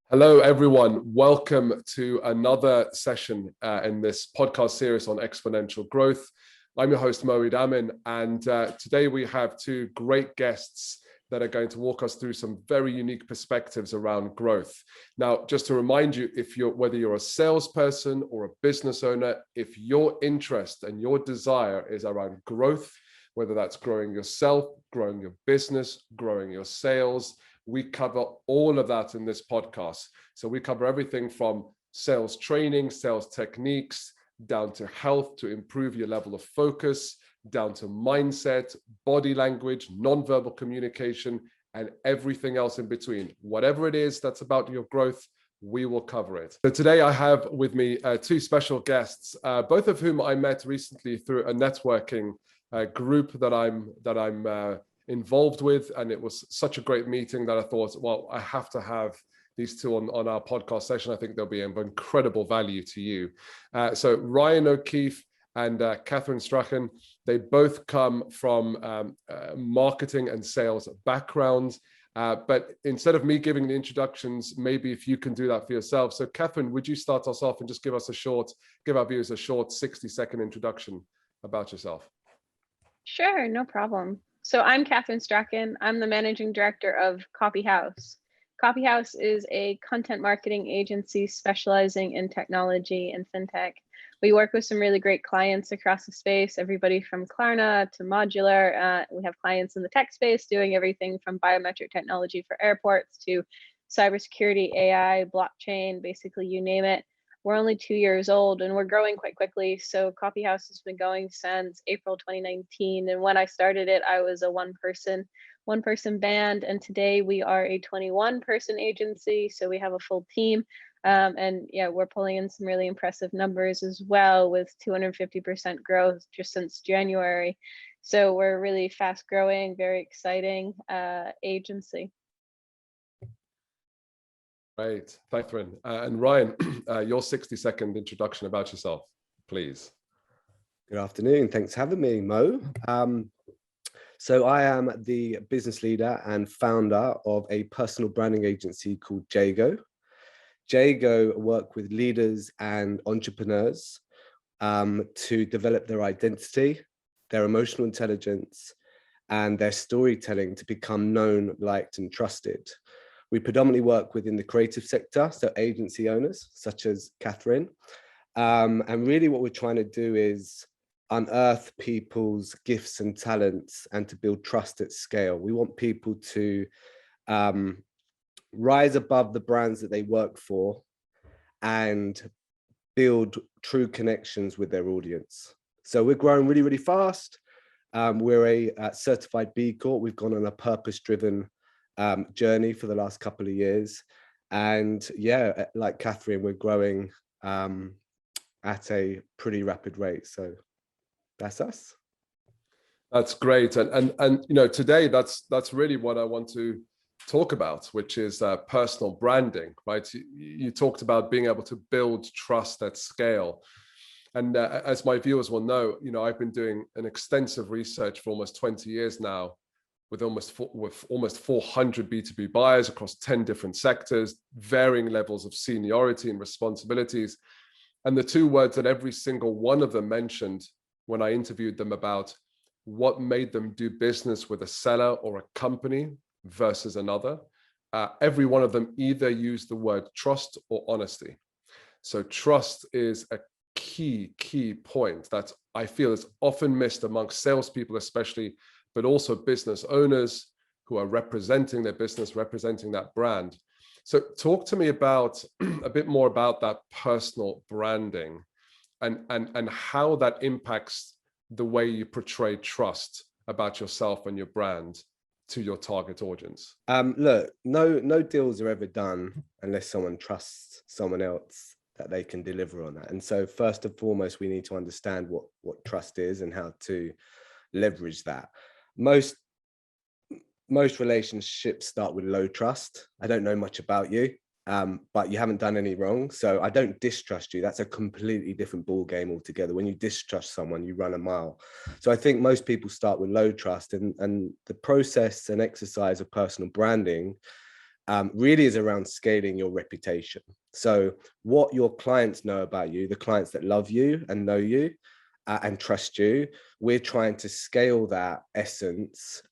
Hello, everyone. Welcome to another session in this podcast series on exponential growth. I'm your host, Moeed Amin, and today we have two great guests that are going to walk us through some very unique perspectives around growth. Now, just to remind you, whether you're a salesperson or a business owner, if your interest and your desire is around growth, whether that's growing yourself, growing your business, growing your sales, we cover all of that in this podcast. So we cover everything from sales training, sales techniques, down to health to improve your level of focus, down to mindset, body language, nonverbal communication, and everything else in between. Whatever it is that's about your growth, we will cover it. So today I have with me two special guests, both of whom I met recently through a networking group that I'm involved with, and it was such a great meeting that I thought, well, I have to have these two on our podcast session. I think they'll be of incredible value to you. So Ryan O'Keefe and Kathryn Strachan, they both come from marketing and sales backgrounds. But instead of me giving the introductions, maybe if you can do that for yourself. So Kathryn, would you start us off and just give our viewers a short 60-second introduction about yourself? Sure, no problem. So I'm Kathryn Strachan. I'm the managing director of Coffeehouse. Coffeehouse is a content marketing agency specializing in technology and fintech. We work with some really great clients across the space, everybody from Klarna to Modular. We have clients in the tech space doing everything from biometric technology for airports to cybersecurity, AI, blockchain, basically you name it. We're only 2 years old and we're growing quite quickly. So Coffeehouse has been going since April 2019. And when I started it, I was a one person band. And today we are a 21-person agency. So we have a full team. And yeah, we're pulling in some really impressive numbers as well with 250% growth just since January. So we're a really fast growing, very exciting agency. Great, Kathryn. And Ryan, your 60-second introduction about yourself, please. Good afternoon. Thanks for having me, Mo. So I am the business leader and founder of a personal branding agency called Jago. Jago work with leaders and entrepreneurs to develop their identity, their emotional intelligence, and their storytelling to become known, liked, and trusted. We predominantly work within the creative sector, so agency owners such as Kathryn. And really what we're trying to do is unearth people's gifts and talents and to build trust at scale. We want people to rise above the brands that they work for and build true connections with their audience. So we're growing really, really fast. We're a certified B Corp. We've gone on a purpose-driven journey for the last couple of years, and yeah, like Kathryn, we're growing at a pretty rapid rate. So that's us. That's great, and you know, today that's really what I want to talk about, which is personal branding, right? You talked about being able to build trust at scale, and as my viewers will know, you know, I've been doing an extensive research for almost 20 years now, with almost 400 B2B buyers across 10 different sectors, varying levels of seniority and responsibilities. And the two words that every single one of them mentioned when I interviewed them about what made them do business with a seller or a company versus another, every one of them either used the word trust or honesty. So trust is a key point that I feel is often missed amongst salespeople, especially, but also business owners who are representing their business, representing that brand. So talk to me about a bit more about that personal branding and how that impacts the way you portray trust about yourself and your brand to your target audience. Look, no deals are ever done unless someone trusts someone else that they can deliver on that. And so first and foremost, we need to understand what trust is and how to leverage that. Most relationships start with low trust. I don't know much about you, but you haven't done any wrong, so I don't distrust you. That's a completely different ball game altogether. When you distrust someone, you run a mile. So I think most people start with low trust, and the process and exercise of personal branding really is around scaling your reputation. So what your clients know about you, the clients that love you and know you and trust you, we're trying to scale that essence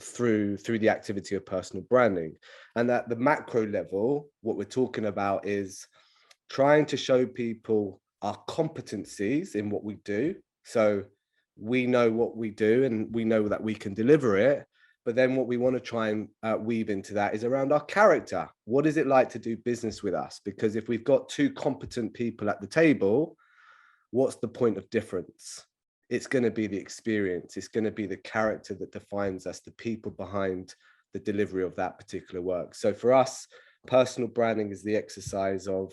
through the activity of personal branding. And at the macro level, what we're talking about is trying to show people our competencies in what we do. So we know what we do and we know that we can deliver it. But then what we want to try and weave into that is around our character. What is it like to do business with us? Because if we've got two competent people at the table, what's the point of difference? It's going to be the experience. It's going to be the character that defines us, the people behind the delivery of that particular work. So for us, personal branding is the exercise of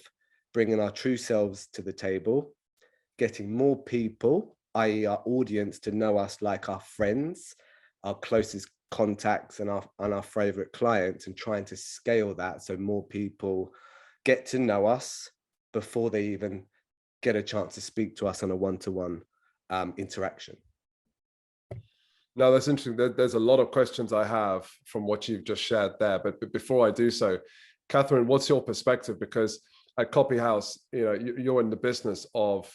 bringing our true selves to the table, getting more people, i.e. our audience, to know us like our friends, our closest contacts and our favorite clients, and trying to scale that so more people get to know us before they even get a chance to speak to us on a one-to-one interaction. Now, that's interesting. There's a lot of questions I have from what you've just shared there. But before I do so, Kathryn, what's your perspective? Because at Copy House, you're in the business of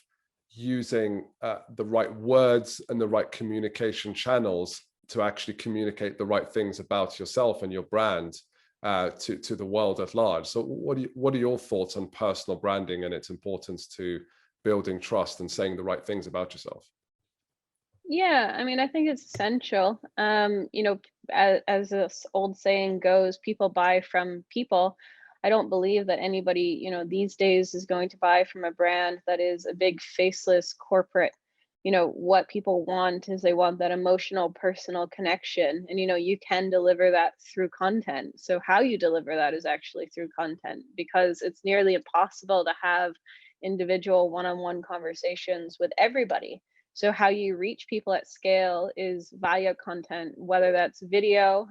using the right words and the right communication channels to actually communicate the right things about yourself and your brand to the world at large. So what are your thoughts on personal branding and its importance to building trust and saying the right things about yourself? Yeah, I mean, I think it's essential. As this old saying goes, people buy from people. I don't believe that anybody, these days is going to buy from a brand that is a big faceless corporate. What people want is they want that emotional, personal connection. And, you can deliver that through content. So how you deliver that is actually through content, because it's nearly impossible to have individual one-on-one conversations with everybody. So how you reach people at scale is via content, whether that's video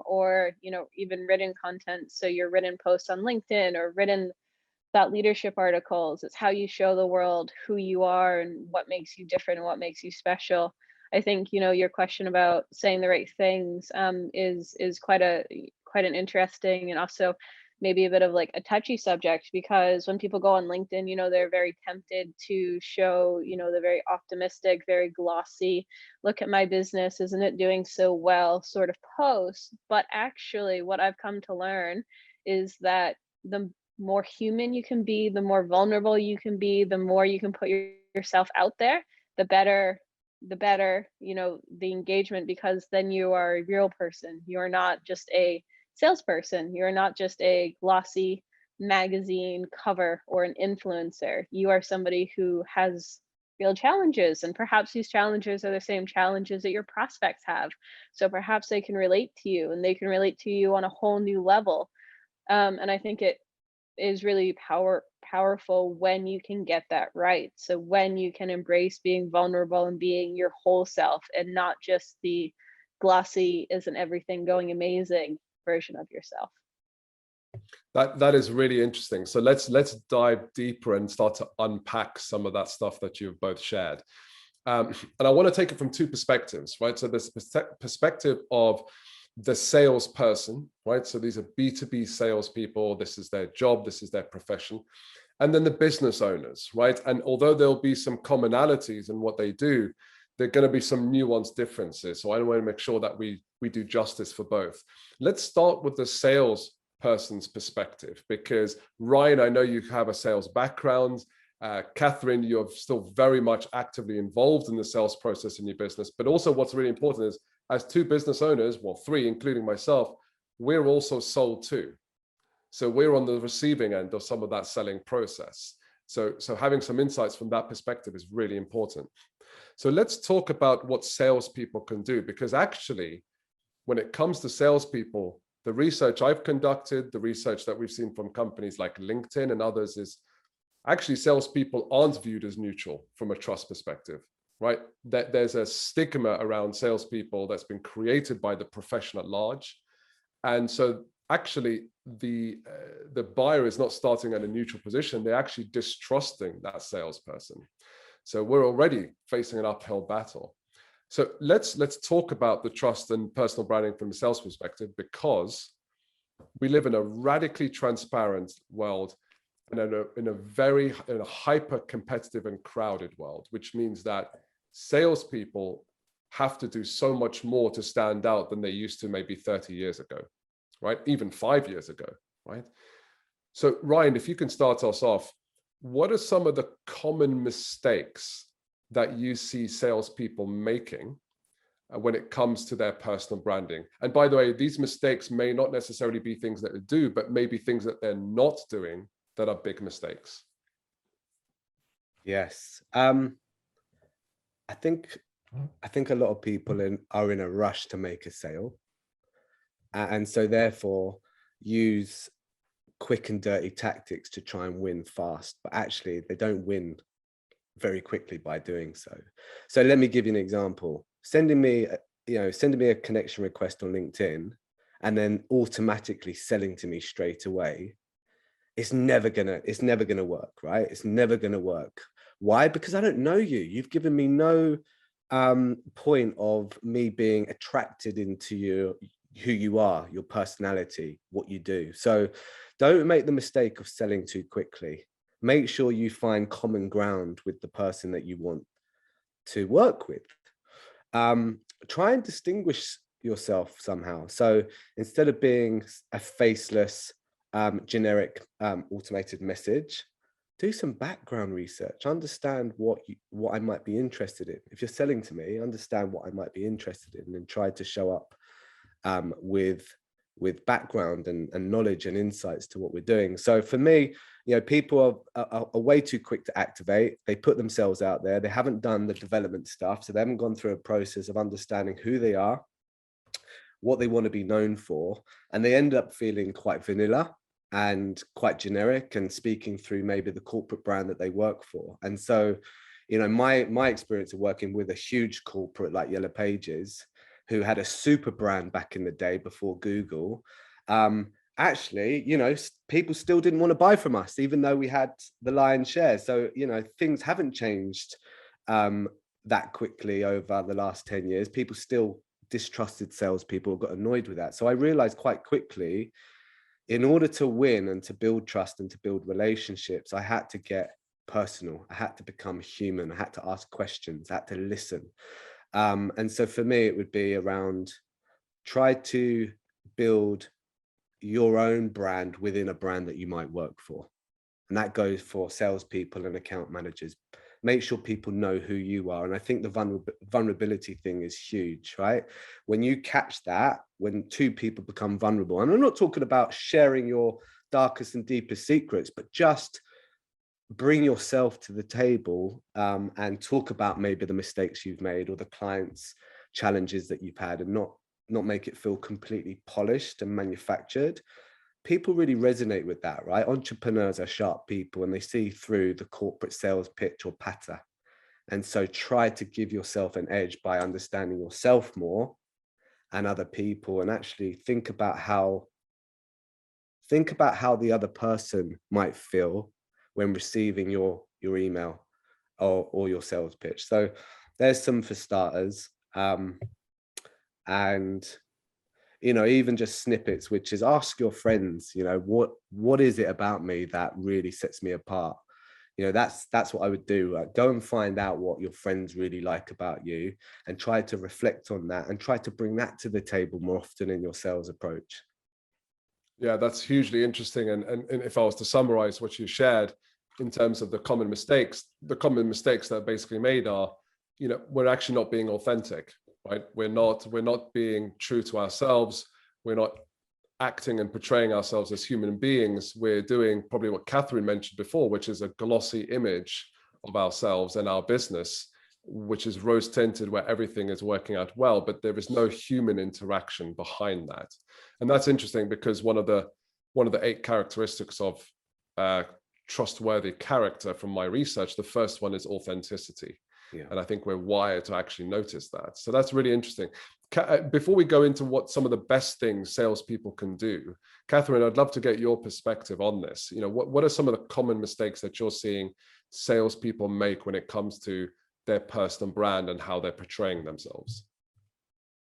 or, even written content. So your written posts on LinkedIn or written thought leadership articles. It's how you show the world who you are and what makes you different and what makes you special. I think, your question about saying the right things is quite an interesting and also maybe a bit of like a touchy subject, because when people go on LinkedIn, they're very tempted to show, the very optimistic, very glossy, look at my business, isn't it doing so well sort of post. But actually what I've come to learn is that the more human you can be, the more vulnerable you can be, the more you can put yourself out there, the better, the engagement, because then you are a real person. You're not just a salesperson. You're not just a glossy magazine cover or an influencer. You are somebody who has real challenges, and perhaps these challenges are the same challenges that your prospects have. So perhaps they can relate to you, and they can relate to you on a whole new level. And I think it is really powerful when you can get that right. So when you can embrace being vulnerable and being your whole self, and not just the glossy isn't everything going amazing version of yourself. That is really interesting. So let's dive deeper and start to unpack some of that stuff that you've both shared. And I want to take it from two perspectives, right? So this perspective of the salesperson, right? So these are B2B salespeople. This is their job. This is their profession. And then the business owners, right? And although there'll be some commonalities in what they do, there are going to be some nuanced differences. So I want to make sure that we do justice for both. Let's start with the salesperson's perspective, because Ryan, I know you have a sales background. Kathryn, you're still very much actively involved in the sales process in your business. But also what's really important is, as two business owners, well, three, including myself, we're also sold too. So we're on the receiving end of some of that selling process. So having some insights from that perspective is really important. So let's talk about what salespeople can do, because actually, when it comes to salespeople, the research I've conducted, the research that we've seen from companies like LinkedIn and others, is actually salespeople aren't viewed as neutral from a trust perspective, right? That there's a stigma around salespeople that's been created by the profession at large. And so actually the buyer is not starting at a neutral position. They're actually distrusting that salesperson. So we're already facing an uphill battle. So let's talk about the trust and personal branding from the sales perspective, because we live in a radically transparent world and in a hyper competitive and crowded world, which means that salespeople have to do so much more to stand out than they used to maybe 30 years ago, right? Even 5 years ago, right? So Ryan, if you can start us off, what are some of the common mistakes that you see salespeople making when it comes to their personal branding? And by the way, these mistakes may not necessarily be things that they do, but maybe things that they're not doing that are big mistakes. Yes. I think a lot of people are in a rush to make a sale. And so therefore use quick and dirty tactics to try and win fast, but actually they don't win very quickly by doing so. So let me give you an example. Sending me a connection request on LinkedIn and then automatically selling to me straight away, it's never gonna work, right? It's never gonna work. Why? Because I don't know you. You've given me no point of me being attracted into you, who you are, your personality, what you do. So don't make the mistake of selling too quickly. Make sure you find common ground with the person that you want to work with. Try and distinguish yourself somehow. So instead of being a faceless, generic, automated message, do some background research. Understand what I might be interested in. If you're selling to me, understand what I might be interested in, and try to show up with background and knowledge and insights to what we're doing. So for me, people are way too quick to activate. They put themselves out there. They haven't done the development stuff. So they haven't gone through a process of understanding who they are, what they want to be known for. And they end up feeling quite vanilla and quite generic and speaking through maybe the corporate brand that they work for. And so, my experience of working with a huge corporate like Yellow Pages, who had a super brand back in the day before Google, actually, people still didn't want to buy from us, even though we had the lion's share. So, things haven't changed that quickly over the last 10 years. People still distrusted salespeople, got annoyed with that. So I realized quite quickly, in order to win and to build trust and to build relationships, I had to get personal. I had to become human. I had to ask questions. I had to listen. And so for me, it would be around try to build your own brand within a brand that you might work for. And that goes for salespeople and account managers. Make sure people know who you are. And I think the vulnerability thing is huge, right? When you catch that, when two people become vulnerable, and I'm not talking about sharing your darkest and deepest secrets, but just bring yourself to the table and talk about maybe the mistakes you've made or the client's challenges that you've had, and not make it feel completely polished and manufactured. People really resonate with that, right? Entrepreneurs are sharp people and they see through the corporate sales pitch or patter. And so try to give yourself an edge by understanding yourself more and other people, and actually think about how the other person might feel when receiving your email or your sales pitch. So there's some for starters. And even just snippets, which is ask your friends, what is it about me that really sets me apart? That's what I would do. Go and find out what your friends really like about you and try to reflect on that and try to bring that to the table more often in your sales approach. Yeah, that's hugely interesting. And if I was to summarize what you shared in terms of the common mistakes that are basically made are, we're actually not being authentic, right? We're not being true to ourselves. We're not acting and portraying ourselves as human beings. We're doing probably what Kathryn mentioned before, which is a glossy image of ourselves and our business, which is rose tinted, where everything is working out well, but there is no human interaction behind that. And that's interesting because one of the 8 characteristics of trustworthy character from my research, the first one is authenticity. Yeah. And I think we're wired to actually notice that. So that's really interesting. Before we go into what some of the best things salespeople can do, Kathryn, I'd love to get your perspective on this. What are some of the common mistakes that you're seeing salespeople make when it comes to their personal brand and how they're portraying themselves?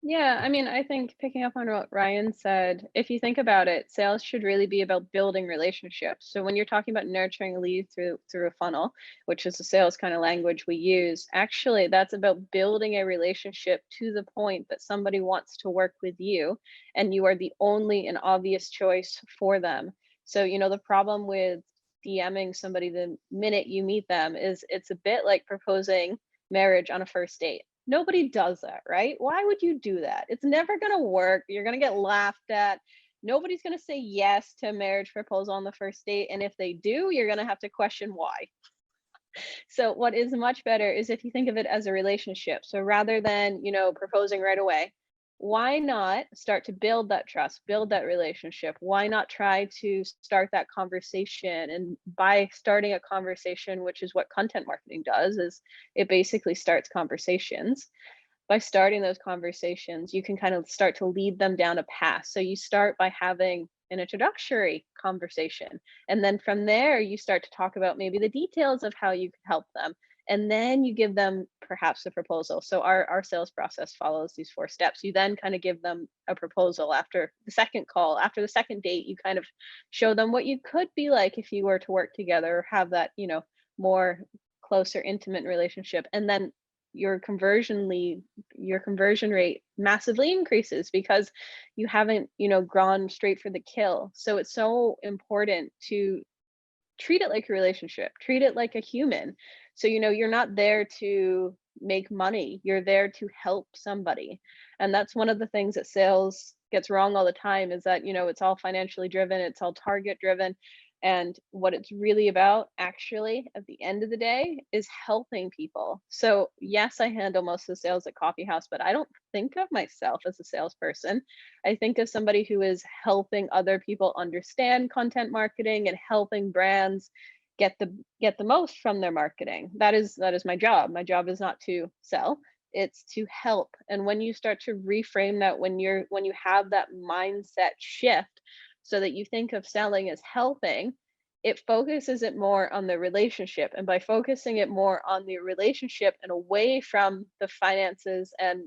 Yeah, I mean, I think picking up on what Ryan said, if you think about it, sales should really be about building relationships. So when you're talking about nurturing a lead through a funnel, which is the sales kind of language we use, actually that's about building a relationship to the point that somebody wants to work with you and you are the only and obvious choice for them. So, the problem with DMing somebody the minute you meet them is it's a bit like proposing marriage on a first date. Nobody does that, right? Why would you do that? It's never going to work. You're going to get laughed at. Nobody's going to say yes to a marriage proposal on the first date. And if they do, you're going to have to question why. So, what is much better is if you think of it as a relationship. So, rather than, proposing right away, why not start to build that trust, build that relationship? Why not try to start that conversation? And by starting a conversation, which is what content marketing does, is it basically starts conversations. By starting those conversations, you can kind of start to lead them down a path. So you start by having an introductory conversation. And then from there, you start to talk about maybe the details of how you can help them. And then you give them perhaps a proposal. So our sales process follows these 4 steps. You then kind of give them a proposal after the second call, after the second date, you kind of show them what you could be like if you were to work together, or have that, more closer, intimate relationship. And then your conversion rate massively increases because you haven't, gone straight for the kill. So it's so important to treat it like a relationship, treat it like a human. So, you're not there to make money, you're there to help somebody. And that's one of the things that sales gets wrong all the time, is that, it's all financially driven, it's all target driven. And what it's really about, actually, at the end of the day, is helping people. So, yes, I handle most of the sales at Coffee House, but I don't think of myself as a salesperson. I think of somebody who is helping other people understand content marketing and helping brands get the most from their marketing. That is my job. My job is not to sell, it's to help. And when you start to reframe that, when you have that mindset shift, so that you think of selling as helping, it focuses it more on the relationship. And by focusing it more on the relationship and away from the finances and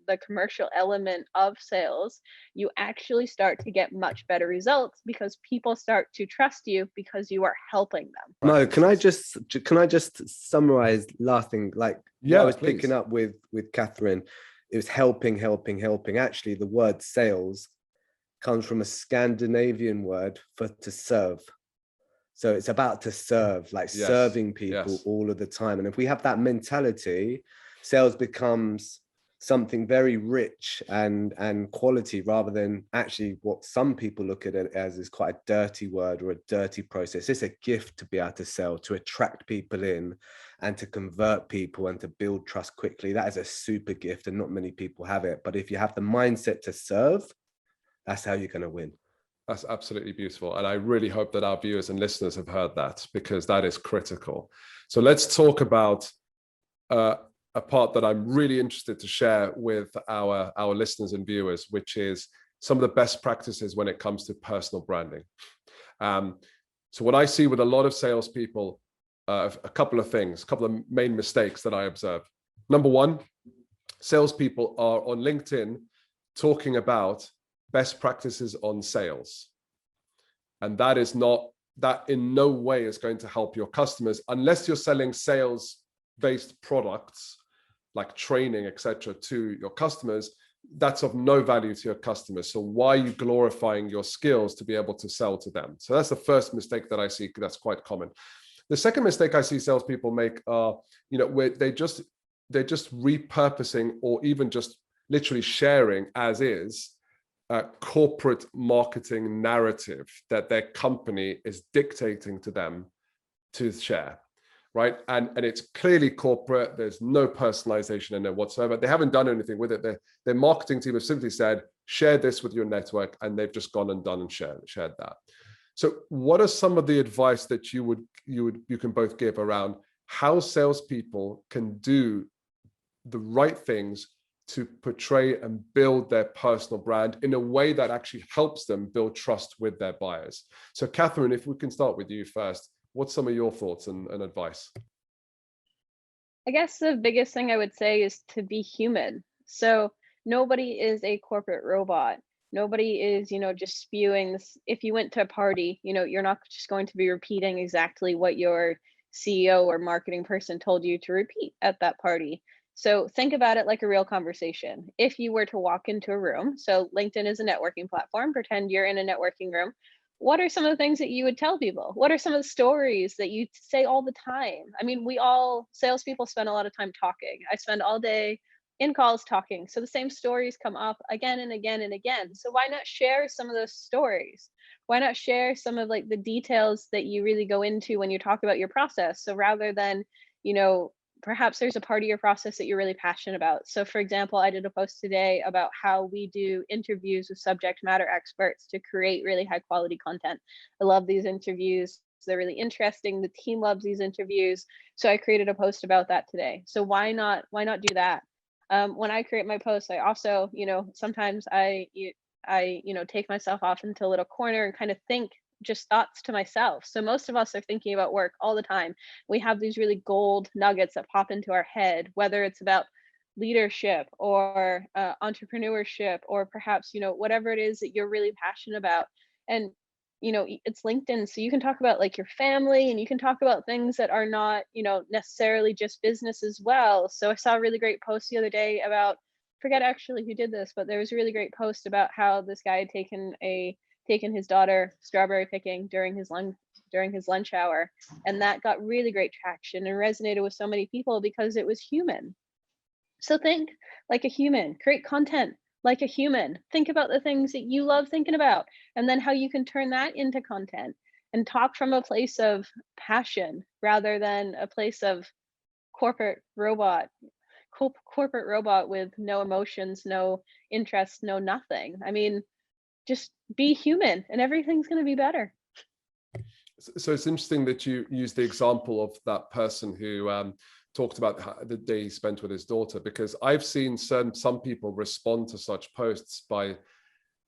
the commercial element of sales, you actually start to get much better results, because people start to trust you because you are helping them. Mo, can I just summarize last thing? Like, Yeah, I was please. picking up with Kathryn, it was helping. Actually, the word sales comes from a Scandinavian word for to serve. So it's about to serve, like serving people all of the time. And if we have that mentality, sales becomes something very rich and quality, rather than actually what some people look at it as is quite a dirty word or a dirty process. It's a gift to be able to sell, to attract people in and to convert people and to build trust quickly. That is a super gift, and not many people have it. But if you have the mindset to serve, that's how you're going to win. That's absolutely beautiful. And I really hope that our viewers and listeners have heard that, because that is critical. So let's talk about a part that I'm really interested to share with our listeners and viewers, which is some of the best practices when it comes to personal branding. So what I see with a lot of salespeople, a couple of main mistakes that I observe. Number one, salespeople are on LinkedIn talking about best practices on sales. And that in no way is going to help your customers, unless you're selling sales-based products like training, etc., to your customers. That's of no value to your customers. So why are you glorifying your skills to be able to sell to them? So that's the first mistake that I see. That's quite common. The second mistake I see salespeople make are, where they're just repurposing, or even just literally sharing as is, a corporate marketing narrative that their company is dictating to them to share, right? And it's clearly corporate. There's no personalization in there whatsoever. They haven't done anything with it. Their marketing team has simply said, share this with your network, and they've just gone and done and shared that. So what are some of the advice that you can both give around how salespeople can do the right things to portray and build their personal brand in a way that actually helps them build trust with their buyers? So Kathryn, if we can start with you first, what's some of your thoughts and advice? I guess the biggest thing I would say is to be human. So nobody is a corporate robot. Nobody is, just spewing this. If you went to a party, you're not just going to be repeating exactly what your CEO or marketing person told you to repeat at that party. So think about it like a real conversation. If you were to walk into a room, so LinkedIn is a networking platform, pretend you're in a networking room. What are some of the things that you would tell people? What are some of the stories that you say all the time? I mean, we all, salespeople spend a lot of time talking. I spend all day in calls talking. So the same stories come up again and again and again. So why not share some of those stories? Why not share some of like the details that you really go into when you talk about your process? So rather than, perhaps there's a part of your process that you're really passionate about. So for example, I did a post today about how we do interviews with subject matter experts to create really high quality content. I love these interviews. They're really interesting. The team loves these interviews. So I created a post about that today. So why not do that? When I create my posts, I also, sometimes I take myself off into a little corner and kind of think just thoughts to myself. So most of us are thinking about work all the time. We have these really gold nuggets that pop into our head, whether it's about leadership or entrepreneurship, or perhaps, whatever it is that you're really passionate about. And it's LinkedIn, so you can talk about like your family, and you can talk about things that are not, necessarily just business as well. So I saw a really great post the other day about, forget actually who did this, but there was a really great post about how this guy had taken his daughter strawberry picking during his lunch hour, and that got really great traction and resonated with so many people because it was human. So think like a human, create content like a human. Think about the things that you love thinking about, and then how you can turn that into content, and talk from a place of passion rather than a place of corporate robot with no emotions, no interest, no nothing. I mean, just be human and everything's going to be better. So it's interesting that you use the example of that person who talked about the day he spent with his daughter, because I've seen some people respond to such posts by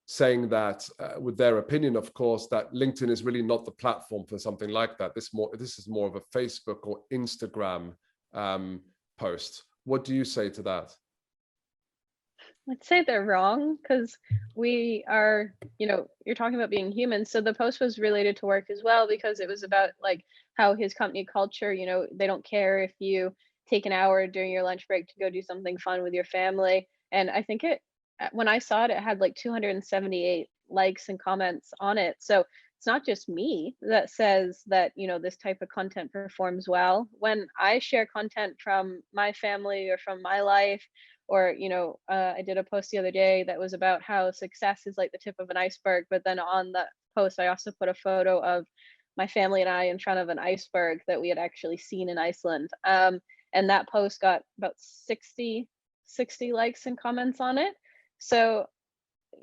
saying that, with their opinion, of course, that LinkedIn is really not the platform for something like that. This is more of a Facebook or Instagram post. What do you say to that? I'd say they're wrong, because we are, you're talking about being human. So the post was related to work as well, because it was about like how his company culture, they don't care if you take an hour during your lunch break to go do something fun with your family. And I think when I saw it, it had like 278 likes and comments on it. So it's not just me that says that, this type of content performs well. When I share content from my family or from my life, or I did a post the other day that was about how success is like the tip of an iceberg, but then on that post I also put a photo of my family and I in front of an iceberg that we had actually seen in Iceland, and that post got about 60 likes and comments on it. So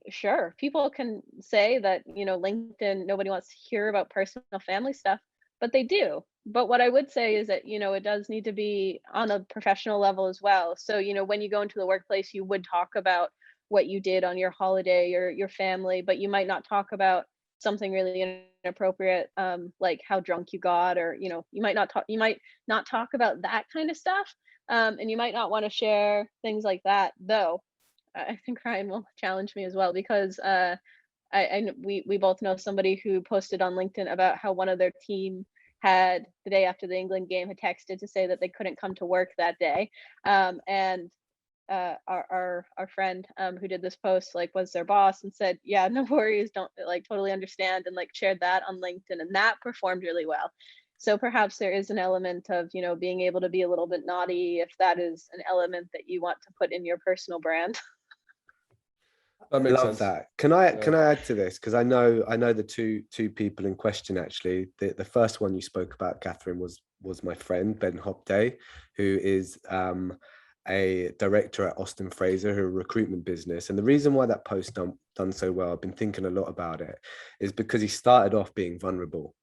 sure, people can say that LinkedIn, nobody wants to hear about personal family stuff, but they do. But what I would say is that, it does need to be on a professional level as well. So, when you go into the workplace, you would talk about what you did on your holiday or your family, but you might not talk about something really inappropriate, like how drunk you got, or, you might not talk about that kind of stuff. And you might not want to share things like that, though. I think Ryan will challenge me as well, because we both know somebody who posted on LinkedIn about how one of their team had, the day after the England game, had texted to say that they couldn't come to work that day. And our friend who did this post was their boss and said, yeah, no worries, don't totally understand, and shared that on LinkedIn, and that performed really well. So perhaps there is an element of being able to be a little bit naughty, if that is an element that you want to put in your personal brand. That makes Love sense. that. Can I add to this? Because I know the two people in question, actually. The first one you spoke about, Kathryn, was my friend Ben Hopday, who is a director at Austin Fraser, who are a recruitment business. And the reason why that post done so well, I've been thinking a lot about it, is because he started off being vulnerable.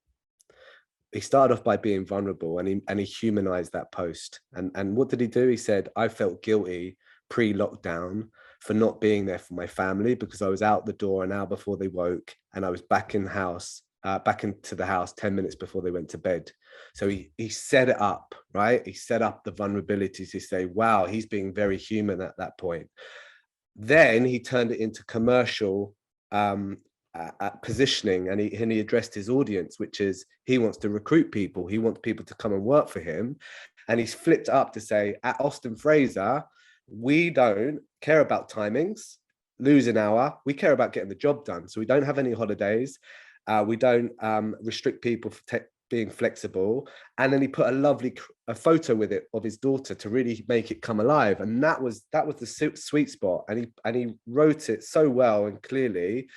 He started off by being vulnerable, and he humanized that post. And what did he do? He said, I felt guilty pre-lockdown for not being there for my family, because I was out the door an hour before they woke, and I was back into the house 10 minutes before they went to bed. So he set it up, right? He set up the vulnerability to say, wow, he's being very human at that point. Then he turned it into commercial positioning, and he addressed his audience, which is he wants to recruit people. He wants people to come and work for him. And he's flipped up to say, at Austin Fraser, we don't care about timings, lose an hour. We care about getting the job done. So we don't have any holidays. We don't restrict people for being flexible. And then he put a photo with it of his daughter to really make it come alive. And that was the sweet spot. And he wrote it so well and clearly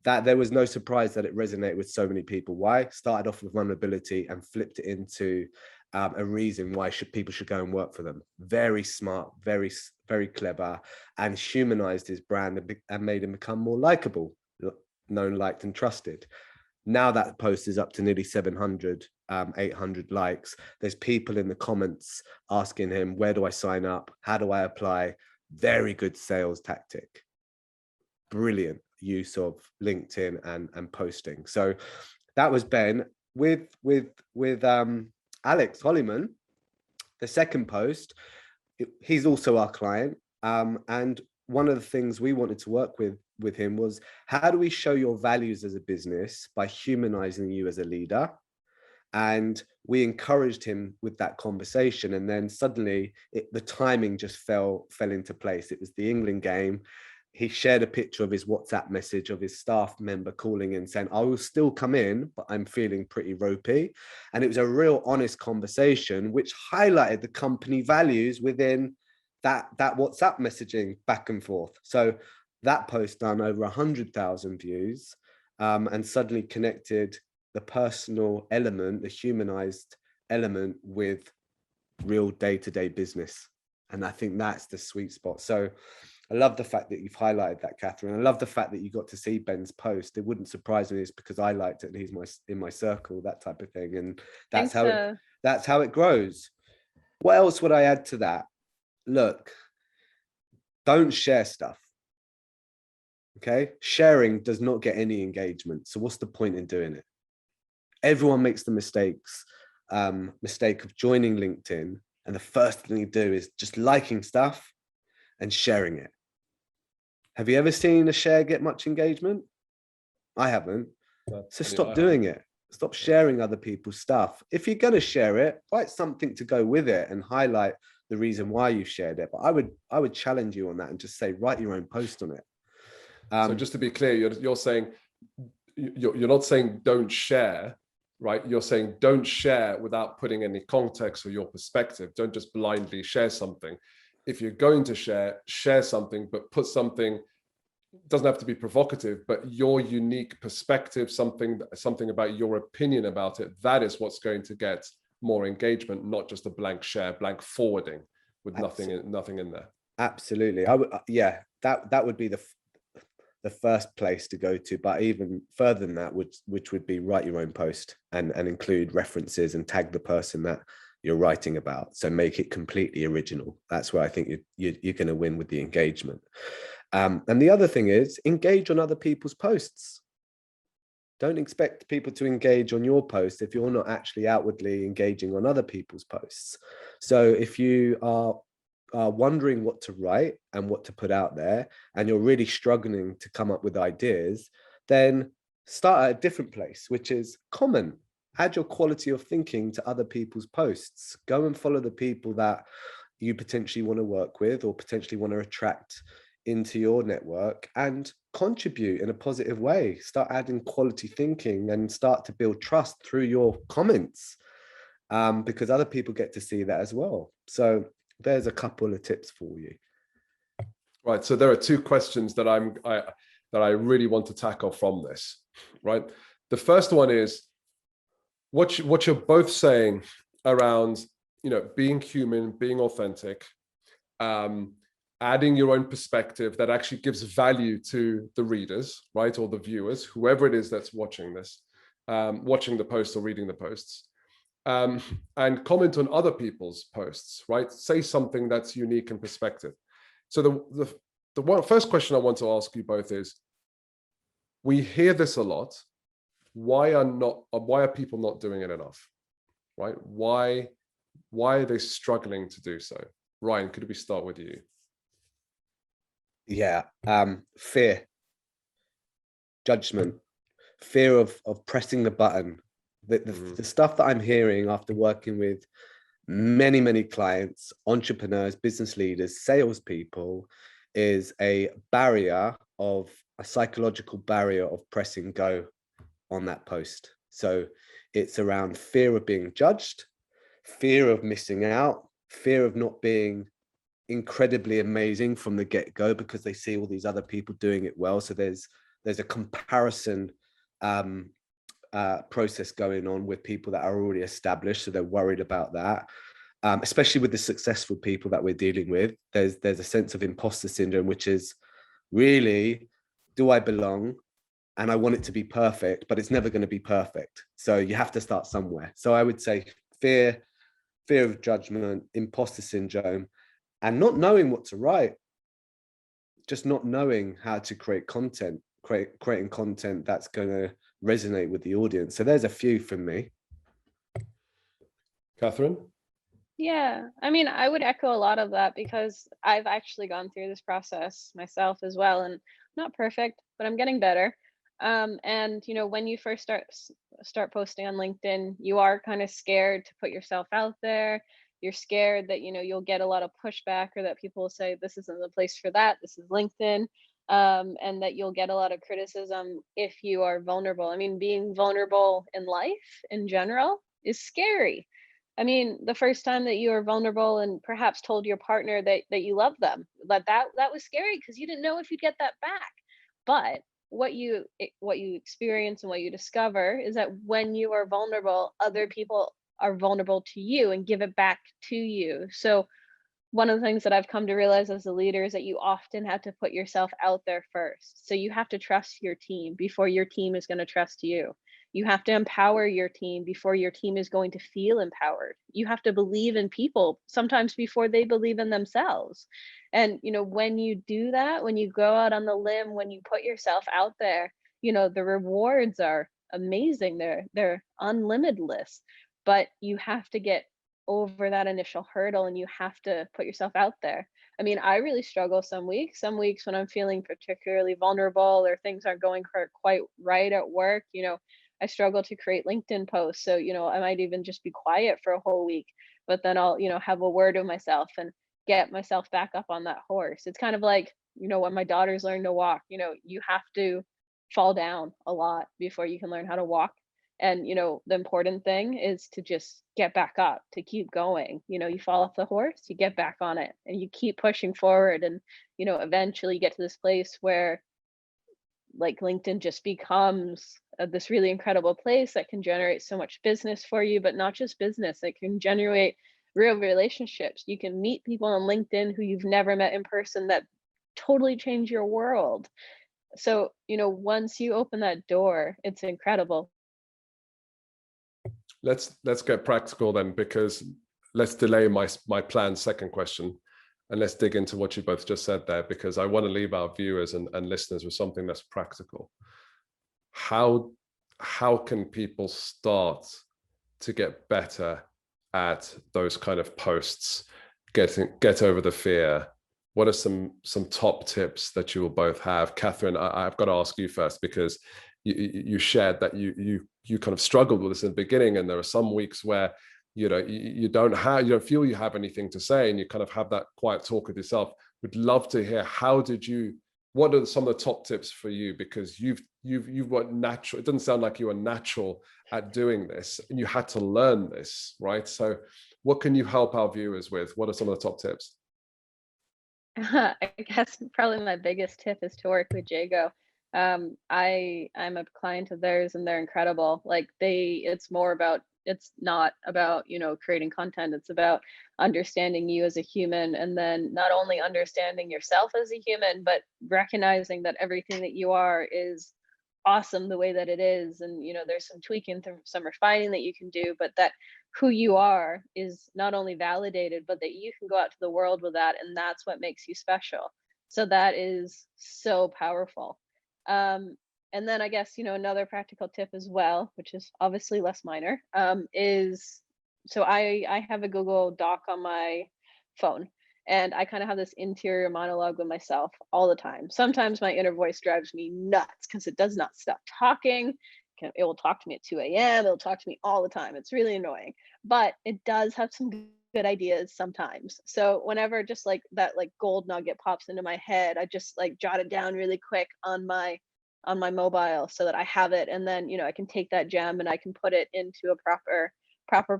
that there was no surprise that it resonated with so many people. Why? Started off with vulnerability and flipped it into a reason why people should go and work for them. Very smart, very, very clever, and humanized his brand and made him become more likable, known, liked, and trusted. Now that post is up to nearly 700, 800 likes. There's people in the comments asking him, where do I sign up? How do I apply? Very good sales tactic. Brilliant use of LinkedIn and posting. So that was Ben. With Alex Holliman, the second post, he's also our client. And one of the things we wanted to work with him was, how do we show your values as a business by humanizing you as a leader? And we encouraged him with that conversation. And then suddenly the timing just fell into place. It was the England game. He shared a picture of his WhatsApp message of his staff member calling in saying, I will still come in, but I'm feeling pretty ropey. And it was a real honest conversation, which highlighted the company values within that WhatsApp messaging back and forth. So that post done over 100,000 views, and suddenly connected the personal element, the humanized element, with real day-to-day business. And I think that's the sweet spot. So I love the fact that you've highlighted that, Kathryn. I love the fact that you got to see Ben's post. It wouldn't surprise me, it's because I liked it and he's in my circle, that type of thing. And that's how it grows. What else would I add to that? Look, don't share stuff. Okay, sharing does not get any engagement. So what's the point in doing it? Everyone makes the mistake of joining LinkedIn, and the first thing you do is just liking stuff and sharing it. Have you ever seen a share get much engagement? I haven't. So stop doing it. Stop sharing other people's stuff. If you're going to share it, write something to go with it and highlight the reason why you shared it. But I would challenge you on that and just say, write your own post on it. So just to be clear, you're saying, you're not saying don't share, right? You're saying don't share without putting any context or your perspective. Don't just blindly share something. If you're going to share something, but put something, doesn't have to be provocative, but your unique perspective, something about your opinion about it, that is what's going to get more engagement, not just a blank share, blank forwarding with nothing in there. Absolutely. That would be the first place to go to, but even further than that, which would be write your own post and include references and tag the person that you're writing about. So make it completely original. That's where I think you're going to win with the engagement. And the other thing is, engage on other people's posts. Don't expect people to engage on your post if you're not actually outwardly engaging on other people's posts. So if you are wondering what to write and what to put out there, and you're really struggling to come up with ideas, then start at a different place, which is comment. Add your quality of thinking to other people's posts. Go and follow the people that you potentially want to work with or potentially want to attract into your network, and contribute in a positive way. Start adding quality thinking and start to build trust through your comments, because other people get to see that as well. So there's a couple of tips for you. Right. So there are two questions that I really want to tackle from this. Right. The first one is what you're both saying around, being human, being authentic, adding your own perspective that actually gives value to the readers, right, or the viewers, whoever it is that's watching this, watching the post or reading the posts. And comment on other people's posts, right? Say something that's unique in perspective. So the first question I want to ask you both is, we hear this a lot. Why are people not doing it enough, right? Why are they struggling to do so? Ryan, could we start with you? Yeah. Fear, judgment, fear of pressing the button. The stuff that I'm hearing after working with many clients, entrepreneurs, business leaders, salespeople, is a psychological barrier of pressing go on that post. So it's around fear of being judged, fear of missing out, fear of not being incredibly amazing from the get-go because they see all these other people doing it well. So there's a comparison process going on with people that are already established, so they're worried about that. Especially with the successful people that we're dealing with, there's a sense of imposter syndrome, which is really, do I belong? And I want it to be perfect, but it's never going to be perfect. So you have to start somewhere. So I would say fear of judgment, imposter syndrome, and not knowing what to write, just not knowing how to create content, creating content that's going to resonate with the audience. So there's a few from me. Kathryn? Yeah, I mean, I would echo a lot of that because I've actually gone through this process myself as well, and not perfect, but I'm getting better. And when you first start posting on LinkedIn, you are kind of scared to put yourself out there. You're scared that you'll get a lot of pushback, or that people will say this isn't the place for that. This is LinkedIn, and that you'll get a lot of criticism if you are vulnerable. I mean, being vulnerable in life in general is scary. I mean, the first time that you were vulnerable and perhaps told your partner that you love them, that was scary because you didn't know if you'd get that back. But what you experience and what you discover is that when you are vulnerable, other people are vulnerable to you and give it back to you. So one of the things that I've come to realize as a leader is that you often have to put yourself out there first. So you have to trust your team before your team is going to trust you. You have to empower your team before your team is going to feel empowered. You have to believe in people sometimes before they believe in themselves. And when you do that, when you go out on the limb, when you put yourself out there, the rewards are amazing. They're unlimitless. But you have to get over that initial hurdle, and you have to put yourself out there. I mean, I really struggle some weeks when I'm feeling particularly vulnerable, or things aren't going quite right at work. I struggle to create LinkedIn posts. So, I might even just be quiet for a whole week, but then I'll, have a word with myself and get myself back up on that horse. It's kind of like, when my daughters learn to walk, you have to fall down a lot before you can learn how to walk. And the important thing is to just get back up, to keep going. You fall off the horse, you get back on it, and you keep pushing forward. And eventually you get to this place where, like, LinkedIn just becomes this really incredible place that can generate so much business for you, but not just business. It can generate real relationships. You can meet people on LinkedIn who you've never met in person that totally change your world. So once you open that door, it's incredible. Let's get practical then, because let's delay my planned second question, and let's dig into what you both just said there, because I want to leave our viewers and listeners with something that's practical. How can people start to get better at those kind of posts, get over the fear? What are some top tips that you will both have? Kathryn, I've got to ask you first, because you shared that you kind of struggled with this in the beginning, and there are some weeks where you don't feel you have anything to say, and you kind of have that quiet talk with yourself. Would love to hear, what are some of the top tips for you? Because you've got natural, it doesn't sound like you were natural at doing this, and you had to learn this, right? So what can you help our viewers with? What are some of the top tips? I guess probably my biggest tip is to work with Jago. I'm a client of theirs, and they're incredible. Like, it's not about creating content. It's about understanding you as a human, and then not only understanding yourself as a human, but recognizing that everything that you are is awesome the way that it is. And there's some tweaking, some refining that you can do, but that who you are is not only validated, but that you can go out to the world with that, and that's what makes you special. So that is so powerful. And then I guess another practical tip as well, which is obviously less minor, is, so I have a Google Doc on my phone, And I kind of have this interior monologue with myself all the time. Sometimes my inner voice drives me nuts because it does not stop talking. It will talk to me at 2 a.m. It'll talk to me all the time. It's really annoying, but it does have some good ideas sometimes. So whenever just like that like gold nugget pops into my head, I just like jot it down really quick on my mobile so that I have it, and then I can take that gem and I can put it into a proper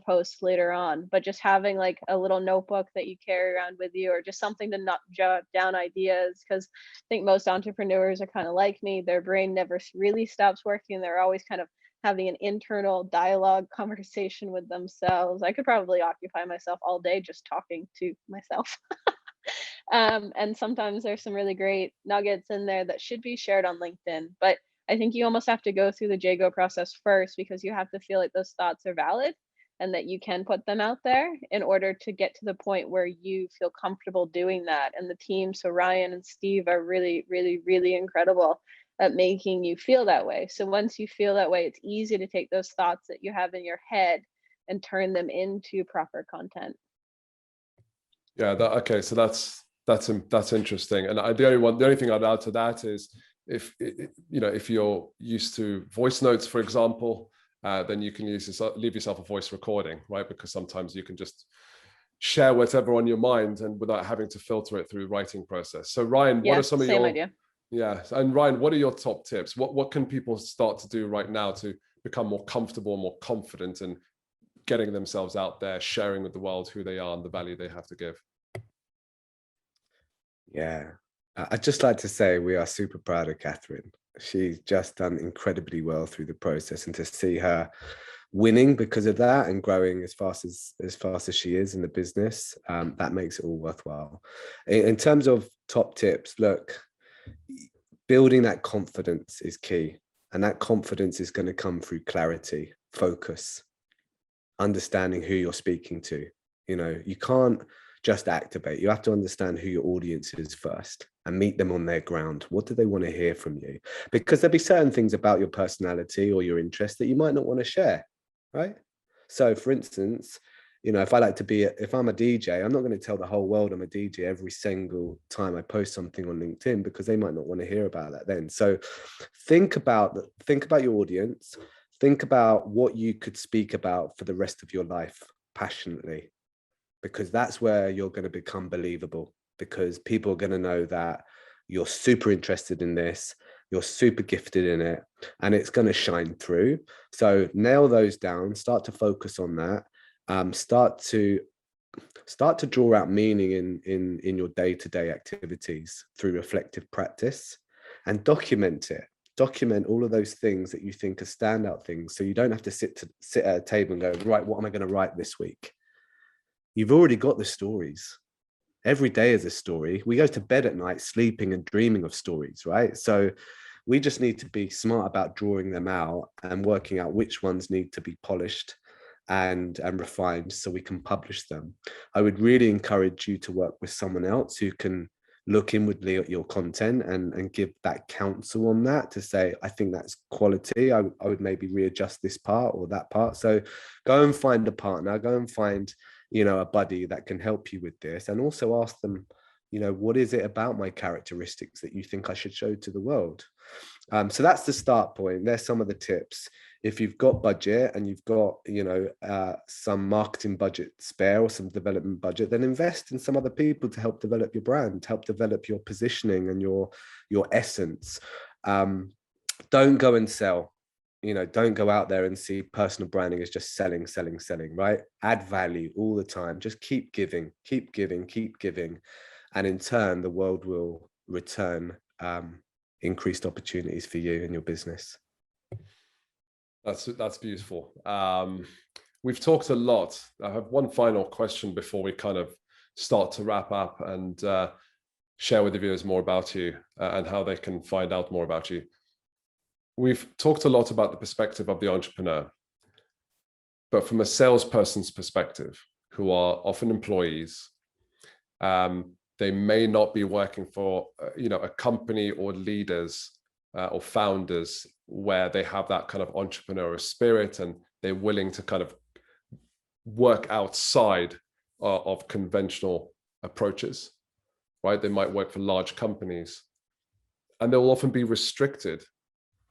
post later on. But just having like a little notebook that you carry around with you, or just something to not jot down ideas, because I think most entrepreneurs are kind of like me. Their brain never really stops working. They're always kind of having an internal dialogue conversation with themselves. I could probably occupy myself all day just talking to myself. And sometimes there's some really great nuggets in there that should be shared on LinkedIn. But I think you almost have to go through the Jago process first, because you have to feel like those thoughts are valid and that you can put them out there in order to get to the point where you feel comfortable doing that. And the team, so Ryan and Steve, are really, really, really incredible at making you feel that way. So once you feel that way, it's easy to take those thoughts that you have in your head and turn them into proper content. Yeah, okay, so that's interesting. And the only thing I'd add to that is, if you're used to voice notes, for example, then you can leave yourself a voice recording, right? Because sometimes you can just share whatever on your mind and without having to filter it through the writing process. So Ryan, what are some of your idea. Yeah, and Ryan, what are your top tips? What can people start to do right now to become more comfortable, more confident in getting themselves out there, sharing with the world who they are and the value they have to give? Yeah, I'd just like to say we are super proud of Kathryn. She's just done incredibly well through the process, and to see her winning because of that and growing as fast as she is in the business, that makes it all worthwhile. In terms of top tips, look, building that confidence is key, and that confidence is going to come through clarity, focus, understanding who you're speaking to. You can't just activate. You have to understand who your audience is first and meet them on their ground. What do they want to hear from you? Because there'll be certain things about your personality or your interest that you might not want to share, right? So for instance, if I'm a DJ, I'm not going to tell the whole world I'm a DJ every single time I post something on LinkedIn, because they might not want to hear about that then. So think about your audience, think about what you could speak about for the rest of your life passionately, because that's where you're going to become believable, because people are going to know that you're super interested in this, you're super gifted in it, and it's going to shine through. So nail those down, start to focus on that, start to draw out meaning in your day-to-day activities through reflective practice, and document all of those things that you think are standout things, so you don't have to sit at a table and go, right, what am I going to write this week? You've already got the stories. Every day is a story. We go to bed at night sleeping and dreaming of stories, right? So we just need to be smart about drawing them out and working out which ones need to be polished and refined so we can publish them. I would really encourage you to work with someone else who can look inwardly at your content and give that counsel on that, to say, I think that's quality. I would maybe readjust this part or that part. So go and find a partner, go and find a buddy that can help you with this, and also ask them, what is it about my characteristics that you think I should show to the world? So that's the start point. There's some of the tips. If you've got budget and you've got some marketing budget spare or some development budget, then invest in some other people to help develop your brand, help develop your positioning and your essence. Don't go and sell. Don't go out there and see personal branding as just selling, right? Add value all the time. Just keep giving. And in turn, the world will return increased opportunities for you and your business. That's beautiful. We've talked a lot. I have one final question before we kind of start to wrap up and share with the viewers more about you and how they can find out more about you. We've talked a lot about the perspective of the entrepreneur, but from a salesperson's perspective, who are often employees, they may not be working for a company or leaders or founders where they have that kind of entrepreneurial spirit and they're willing to kind of work outside of conventional approaches, right? They might work for large companies, and they'll often be restricted,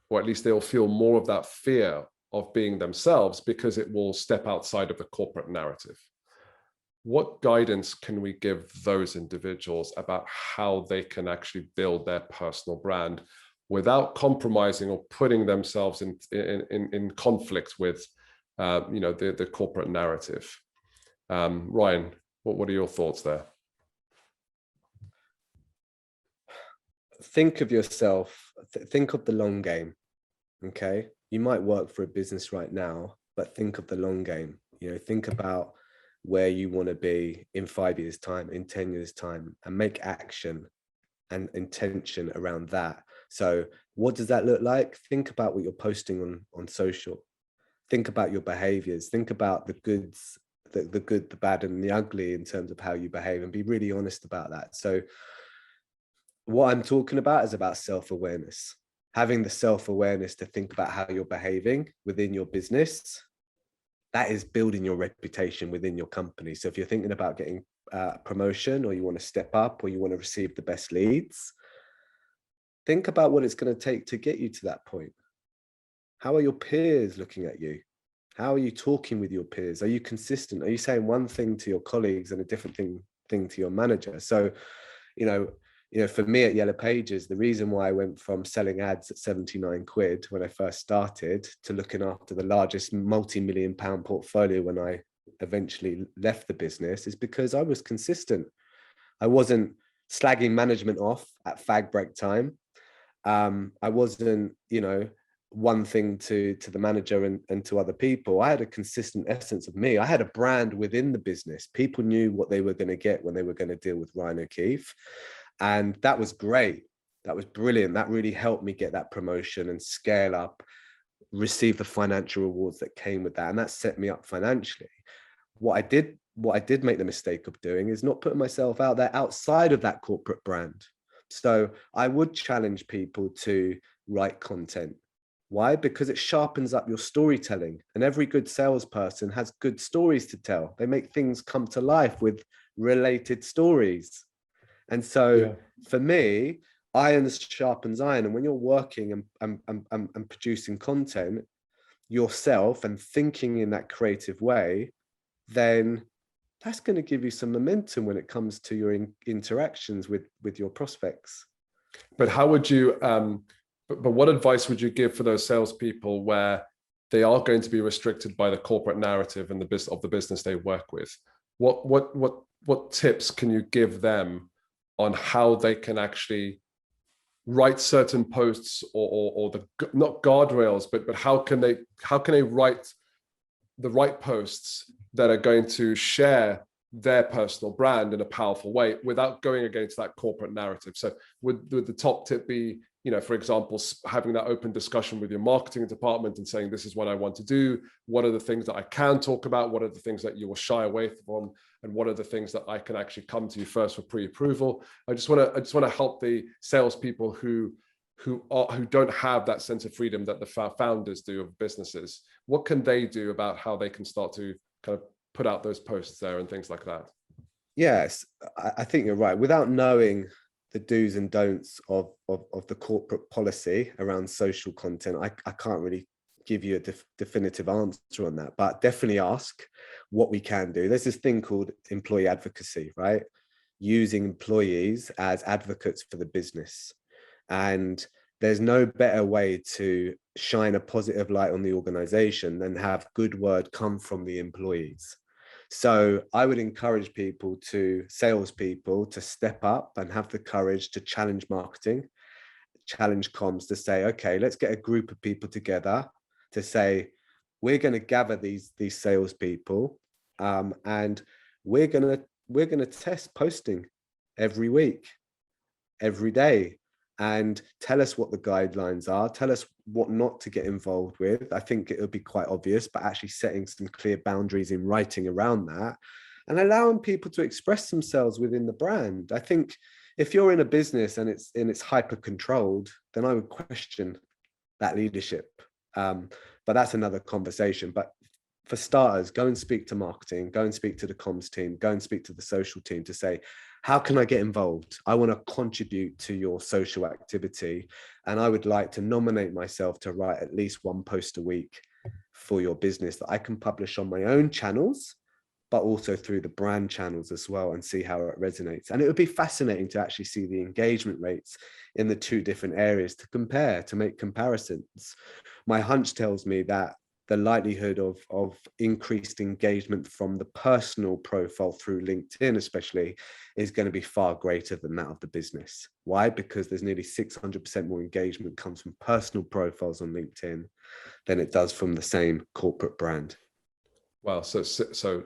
or at least they'll feel more of that fear of being themselves because it will step outside of the corporate narrative. What guidance can we give those individuals about how they can actually build their personal brand without compromising or putting themselves in conflict with the corporate narrative? Ryan, what are your thoughts there? Think of yourself, think of the long game, okay? You might work for a business right now, but think of the long game. Think about where you want to be in 5 years' time, in 10 years' time, and make action and intention around that. So what does that look like? Think about what you're posting on social. Think about your behaviors. Think about the goods, the good, the bad, and the ugly in terms of how you behave, and be really honest about that. So what I'm talking about is about self-awareness. Having the self-awareness to think about how you're behaving within your business, that is building your reputation within your company. So if you're thinking about getting promotion, or you want to step up, or you want to receive the best leads, think about what it's going to take to get you to that point. How are your peers looking at you? How are you talking with your peers? Are you consistent? Are you saying one thing to your colleagues and a different thing to your manager? So, for me at Yellow Pages, the reason why I went from selling ads at 79 quid when I first started to looking after the largest multi-million pound portfolio when I eventually left the business is because I was consistent. I wasn't slagging management off at fag break time. I wasn't, one thing to the manager and to other people. I had a consistent essence of me. I had a brand within the business. People knew what they were going to get when they were going to deal with Ryan O'Keefe. And that was great. That was brilliant. That really helped me get that promotion and scale up, receive the financial rewards that came with that. And that set me up financially. What I did make the mistake of doing is not putting myself out there outside of that corporate brand. So I would challenge people to write content. Why? Because it sharpens up your storytelling, and every good salesperson has good stories to tell. They make things come to life with related stories. And so for me, iron sharpens iron. And when you're working and producing content yourself and thinking in that creative way, then that's going to give you some momentum when it comes to your interactions with your prospects. But how would you, but what advice would you give for those salespeople where they are going to be restricted by the corporate narrative and the business they work with? What tips can you give them on how they can actually write certain posts, or the not guardrails, but how can they write the right posts that are going to share their personal brand in a powerful way without going against that corporate narrative? So would the top tip be, for example, having that open discussion with your marketing department and saying, this is what I want to do. What are the things that I can talk about? What are the things that you will shy away from? And what are the things that I can actually come to you first for pre-approval? I just want to help the salespeople who don't have that sense of freedom that the founders do of businesses. What can they do about how they can start to kind of put out those posts there and things like that? Yes, I think you're right. Without knowing the do's and don'ts of the corporate policy around social content, I can't really give you a definitive answer on that, but definitely ask what we can do. There's this thing called employee advocacy, right? Using employees as advocates for the business. And there's no better way to shine a positive light on the organization than have good word come from the employees. So I would encourage salespeople to step up and have the courage to challenge marketing, challenge comms, to say, okay, let's get a group of people together to say, we're going to gather these salespeople, and we're going to test posting every week, every day, and tell us what the guidelines are, tell us what not to get involved with. I think it would be quite obvious, but actually setting some clear boundaries in writing around that and allowing people to express themselves within the brand. I think if you're in a business and it's hyper controlled, then I would question that leadership. But that's another conversation. But for starters, go and speak to marketing, go and speak to the comms team, go and speak to the social team to say, how can I get involved? I want to contribute to your social activity. And I would like to nominate myself to write at least one post a week for your business that I can publish on my own channels, but also through the brand channels as well, and see how it resonates. And it would be fascinating to actually see the engagement rates in the two different areas to compare, to make comparisons. My hunch tells me that the likelihood of increased engagement from the personal profile through LinkedIn especially is going to be far greater than that of the business. Why? Because there's nearly 600% more engagement comes from personal profiles on LinkedIn than it does from the same corporate brand. Wow. So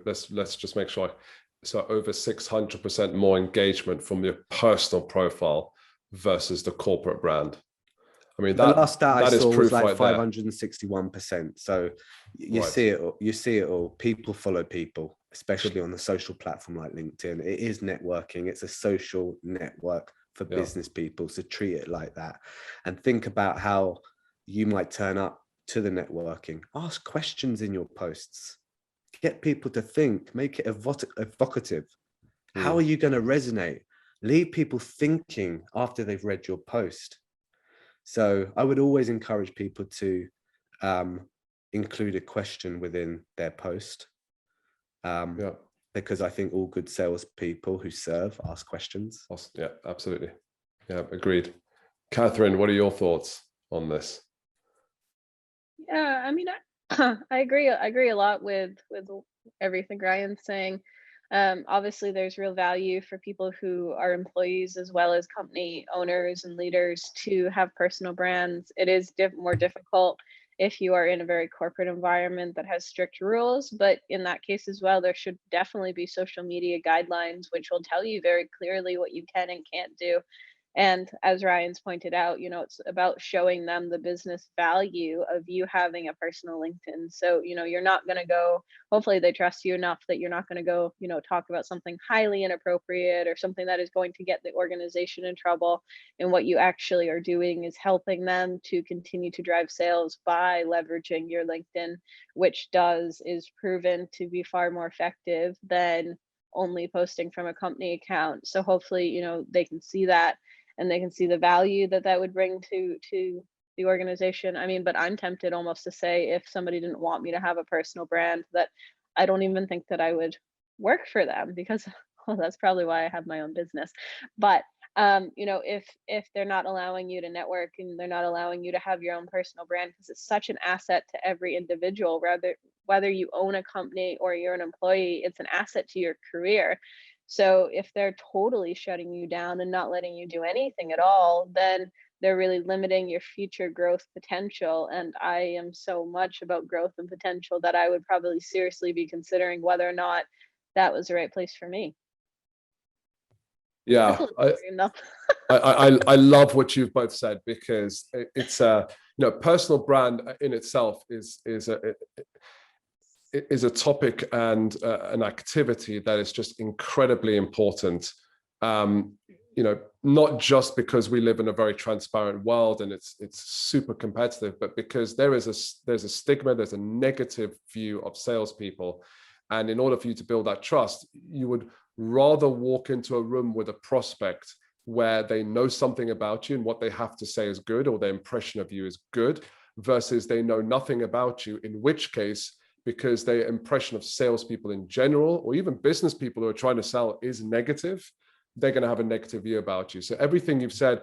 let's just make sure. So over 600% more engagement from your personal profile versus the corporate brand. I mean, the last stat I saw was like 561%. So you see it all. People follow people, especially on the social platform like LinkedIn. It is networking. It's a social network for business people. So treat it like that, and think about how you might turn up to the networking. Ask questions in your posts. Get people to think. Make it evocative. How are you going to resonate? Leave people thinking after they've read your post. So I would always encourage people to include a question within their post, because I think all good salespeople who serve ask questions. Yeah, absolutely. Yeah, agreed. Kathryn, what are your thoughts on this? Yeah, I mean, I agree. I agree a lot with everything Ryan's saying. Obviously, there's real value for people who are employees as well as company owners and leaders to have personal brands. It is more difficult if you are in a very corporate environment that has strict rules, but in that case as well, there should definitely be social media guidelines which will tell you very clearly what you can and can't do. And as Ryan's pointed out, it's about showing them the business value of you having a personal LinkedIn. So, you're not going to go, hopefully they trust you enough that you're not going to go, talk about something highly inappropriate or something that is going to get the organization in trouble. And what you actually are doing is helping them to continue to drive sales by leveraging your LinkedIn, which is proven to be far more effective than only posting from a company account. So hopefully, they can see that, and they can see the value that would bring to the organization. I mean, but I'm tempted almost to say, if somebody didn't want me to have a personal brand, that I don't even think that I would work for them, because that's probably why I have my own business. But if they're not allowing you to network and they're not allowing you to have your own personal brand, because it's such an asset to every individual, whether you own a company or you're an employee, it's an asset to your career. So if they're totally shutting you down and not letting you do anything at all, then they're really limiting your future growth potential. And I am so much about growth and potential that I would probably seriously be considering whether or not that was the right place for me. Yeah, I love what you've both said, because it's personal brand in itself is a topic and an activity that is just incredibly important. Not just because we live in a very transparent world and it's super competitive, but because there's a stigma, there's a negative view of salespeople. And in order for you to build that trust, you would rather walk into a room with a prospect where they know something about you and what they have to say is good, or their impression of you is good, versus they know nothing about you, in which case, because their impression of salespeople in general, or even business people who are trying to sell, is negative, they're going to have a negative view about you. So everything you've said,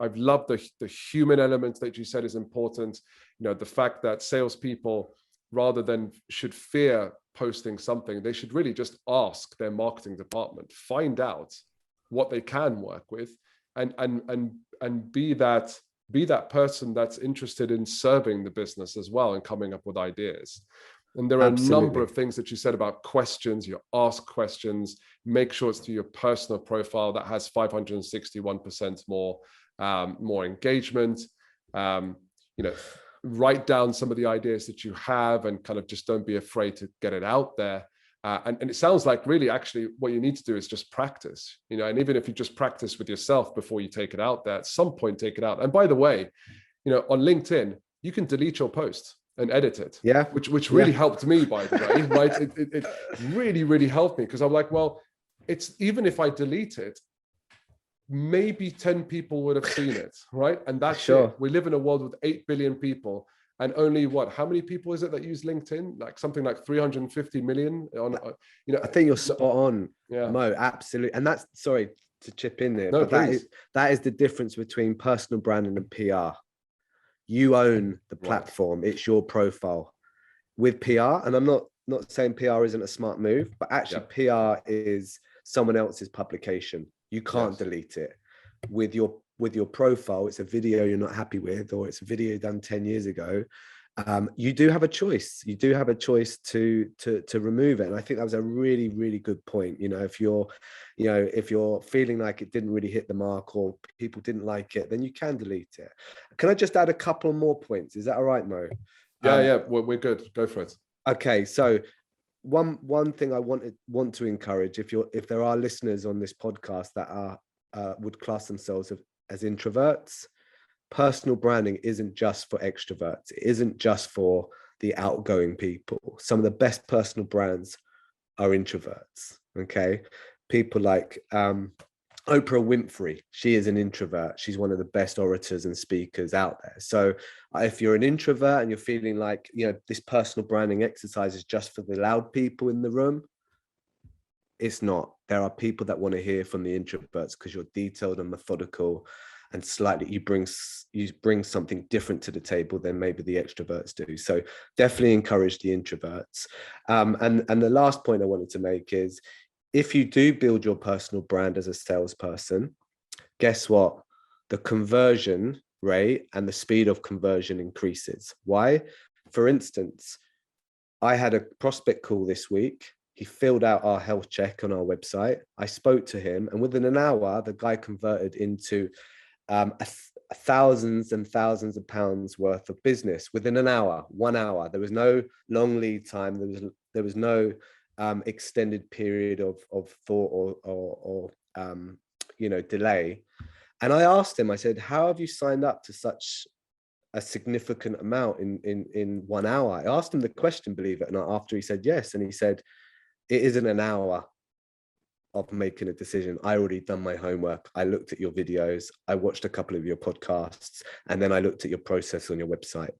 I've loved the human element that you said is important. The fact that salespeople, rather than should fear posting something, they should really just ask their marketing department, find out what they can work with, and be that person that's interested in serving the business as well and coming up with ideas. And there are Absolutely. a number of things that you said about questions. You ask questions, make sure it's to your personal profile that has 561% more engagement. Write down some of the ideas that you have, and kind of just don't be afraid to get it out there. And it sounds like really actually what you need to do is just practice, and even if you just practice with yourself before you take it out there, at some point take it out. And by the way, on LinkedIn, you can delete your post. and edit it. Yeah. Which really helped me, by the way, right? It really, really helped me, because I'm like, well, it's, even if I delete it, maybe 10 people would have seen it, right? And that's Sure. it. We live in a world with 8 billion people, and only how many people is it that use LinkedIn? Like something like 350 million on, I think you're spot on, yeah. Mo, absolutely. And that's, sorry to chip in there, No, but that is the difference between personal branding and PR. You own the platform. Right. It's your profile. With PR, and I'm not saying PR isn't a smart move, but actually PR is someone else's publication. You can't delete it. With your profile, it's a video you're not happy with, or it's a video done 10 years ago. You do have a choice. You do have a choice to remove it. And I think that was a really, really good point. If you're feeling like it didn't really hit the mark, or people didn't like it, then you can delete it. Can I just add a couple more points? Is that all right, Mo? Yeah, we're good. Go for it. Okay, so one thing I want to encourage, if there are listeners on this podcast that are would class themselves as introverts, personal branding isn't just for extroverts. It isn't just for the outgoing people. Some of the best personal brands are introverts. Okay, people like Oprah Winfrey, she is an introvert. She's one of the best orators and speakers out there. So if you're an introvert and you're feeling like, this personal branding exercise is just for the loud people in the room, it's not. There are people that want to hear from the introverts, because you're detailed and methodical, and slightly you bring something different to the table than maybe the extroverts do. So definitely encourage the introverts. And the last point I wanted to make is, if you do build your personal brand as a salesperson, guess what? The conversion rate and the speed of conversion increases. Why? For instance, I had a prospect call this week. He filled out our health check on our website. I spoke to him, and within an hour, the guy converted into thousands and thousands of pounds worth of business within an hour, 1 hour. There was no long lead time. There was no extended period of thought or delay. And I asked him, I said, how have you signed up to such a significant amount in 1 hour? I asked him the question, believe it or not, after he said yes. And he said, it isn't an hour of making a decision. I already done my homework. I looked at your videos. I watched a couple of your podcasts, and then I looked at your process on your website.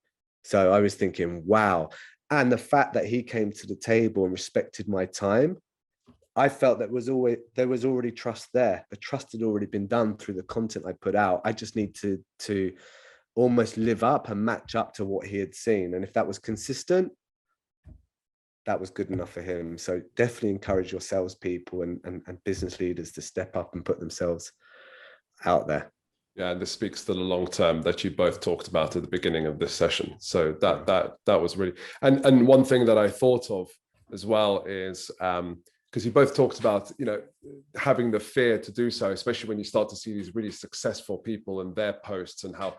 So I was thinking, wow. And the fact that he came to the table and respected my time, I felt that there was already trust there. The trust had already been done through the content I put out. I just need to almost live up and match up to what he had seen. And if that was consistent, that was good enough for him. So definitely encourage your salespeople and business leaders to step up and put themselves out there. Yeah, and this speaks to the long term that you both talked about at the beginning of this session. So that was really, and one thing that I thought of as well is because you both talked about having the fear to do so, especially when you start to see these really successful people and their posts, and how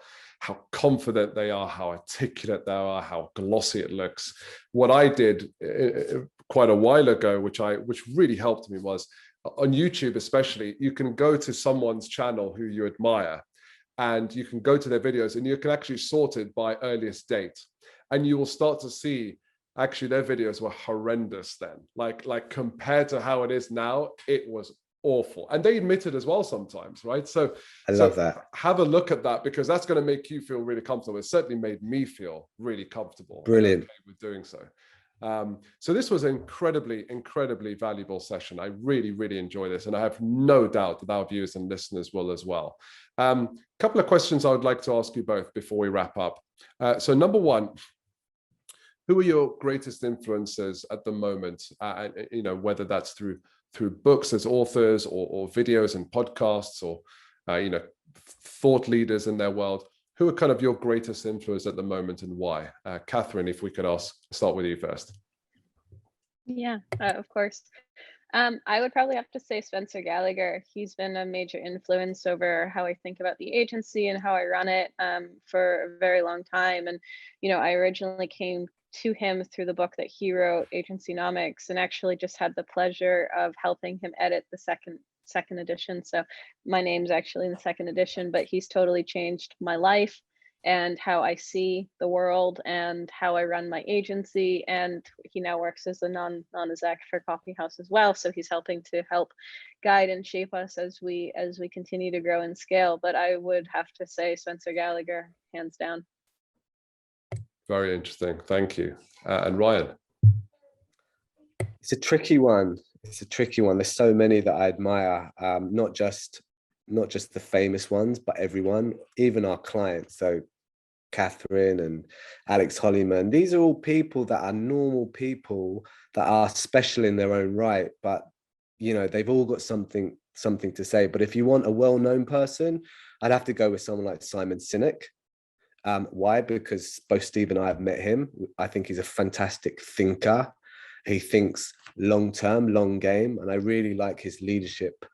confident they are, how articulate they are, how glossy it looks. What I did quite a while ago, which really helped me, was on YouTube especially, you can go to someone's channel who you admire, and you can go to their videos, and you can actually sort it by earliest date, and you will start to see actually their videos were horrendous then. Like compared to how it is now, it was awful. And they admit it as well sometimes, right? So I love that. Have a look at that, because that's going to make you feel really comfortable. It certainly made me feel really comfortable. Brilliant. With doing so. So this was an incredibly valuable session. I really, really enjoy this, and I have no doubt that our viewers and listeners will as well. Couple of questions I would like to ask you both before we wrap up. So number one, who are your greatest influencers at the moment? Whether that's through books as authors, or videos and podcasts, or thought leaders in their world. Who are kind of your greatest influencers at the moment, and why? Kathryn, if we could start with you first. Yeah, of course. I would probably have to say Spencer Gallagher. He's been a major influence over how I think about the agency and how I run it for a very long time. And, I originally came to him through the book that he wrote, Agencynomics, and actually just had the pleasure of helping him edit the second edition. So my name's actually in the second edition, but he's totally changed my life. and how I see the world and how I run my agency. And he now works as a non-exec for Coffee House as well. So he's helping to help guide and shape us as we continue to grow and scale. But I would have to say Spencer Gallagher, hands down. Very interesting. Thank you. And Ryan? It's a tricky one. It's a tricky one. There's so many that I admire, not just the famous ones, but everyone, even our clients. So Kathryn and Alex Hollyman, these are all people that are normal people that are special in their own right, but you know, they've all got something to say. But if you want a well-known person, I'd have to go with someone like Simon Sinek. Why? Because both Steve and I have met him. I think he's a fantastic thinker. He thinks long-term, long game, and I really like his leadership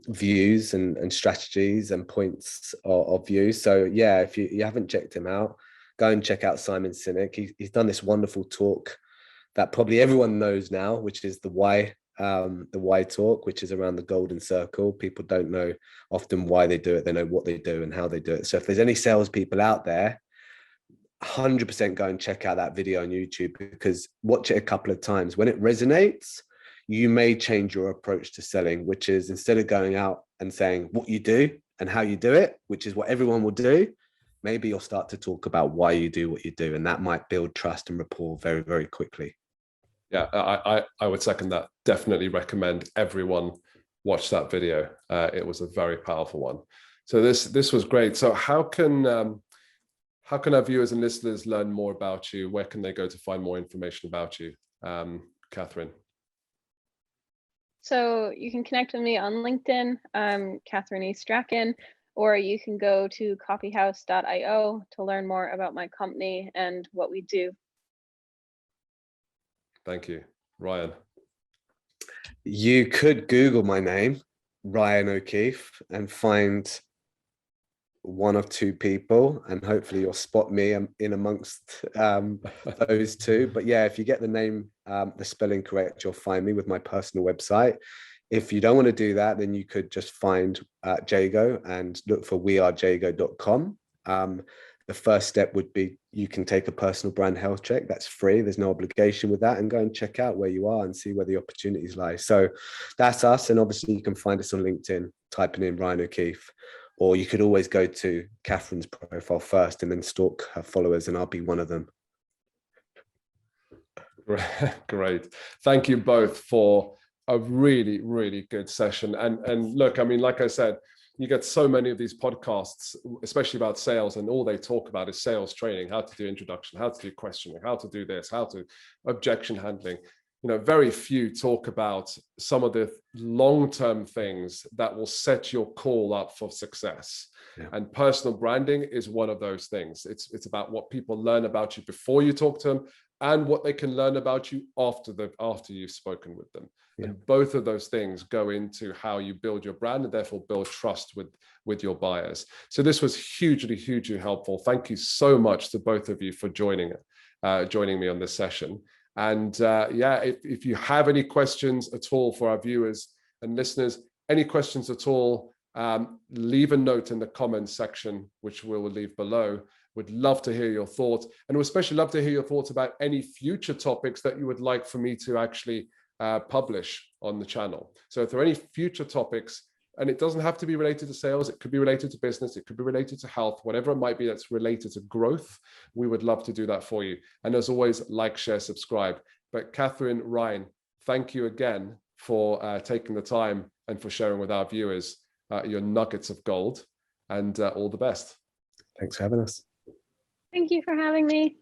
views and strategies and points of view. So yeah, if you haven't checked him out, go and check out Simon Sinek. He's done this wonderful talk that probably everyone knows now, which is the why talk, which is around the golden circle. People don't know often why they do it. They know what they do and how they do it. So if there's any salespeople out there, 100% go and check out that video on YouTube, because watch it a couple of times. When it resonates, you may change your approach to selling, which is instead of going out and saying what you do and how you do it, which is what everyone will do, maybe you'll start to talk about why you do what you do, and that might build trust and rapport very, very quickly. Yeah, I would second that. Definitely recommend everyone watch that video. It was a very powerful one. So this was great. So how can our viewers and listeners learn more about you? Where can they go to find more information about you? Kathryn? So you can connect with me on LinkedIn, Kathryn E. Strachan, or you can go to coffeehouse.io to learn more about my company and what we do. Thank you. Ryan? You could Google my name, Ryan O'Keefe, and find one of two people, and hopefully you'll spot me in amongst those two. But yeah, if you get the name, the spelling correct, you'll find me with my personal website. If you don't want to do that, then you could just find Jago and look for wearejago.com. The first step would be you can take a personal brand health check. That's free. There's no obligation with that, and go and check out where you are and see where the opportunities lie. So that's us. And obviously you can find us on LinkedIn, typing in Ryan O'Keefe, or you could always go to Kathryn's profile first and then stalk her followers, and I'll be one of them. Great. Thank you both for a really, really good session. And look, I mean, like I said, you get so many of these podcasts, especially about sales, and all they talk about is sales training, how to do introduction, how to do questioning, how to do this, how to objection handling. You know, very few talk about some of the long-term things that will set your call up for success. Yeah. And personal branding is one of those things. It's about what people learn about you before you talk to them, and what they can learn about you after you've spoken with them. Yeah. And both of those things go into how you build your brand and therefore build trust with your buyers. So this was hugely, hugely helpful. Thank you so much to both of you for joining me on this session. And yeah, if you have any questions at all for our viewers and listeners, any questions at all, leave a note in the comments section, which we'll leave below. Would love to hear your thoughts, and we'd especially love to hear your thoughts about any future topics that you would like for me to actually publish on the channel. So if there are any future topics, and it doesn't have to be related to sales, it could be related to business, it could be related to health, whatever it might be that's related to growth, we would love to do that for you. And as always, like, share, subscribe. But Kathryn, Ryan, thank you again for taking the time and for sharing with our viewers your nuggets of gold, and all the best. Thanks for having us. Thank you for having me.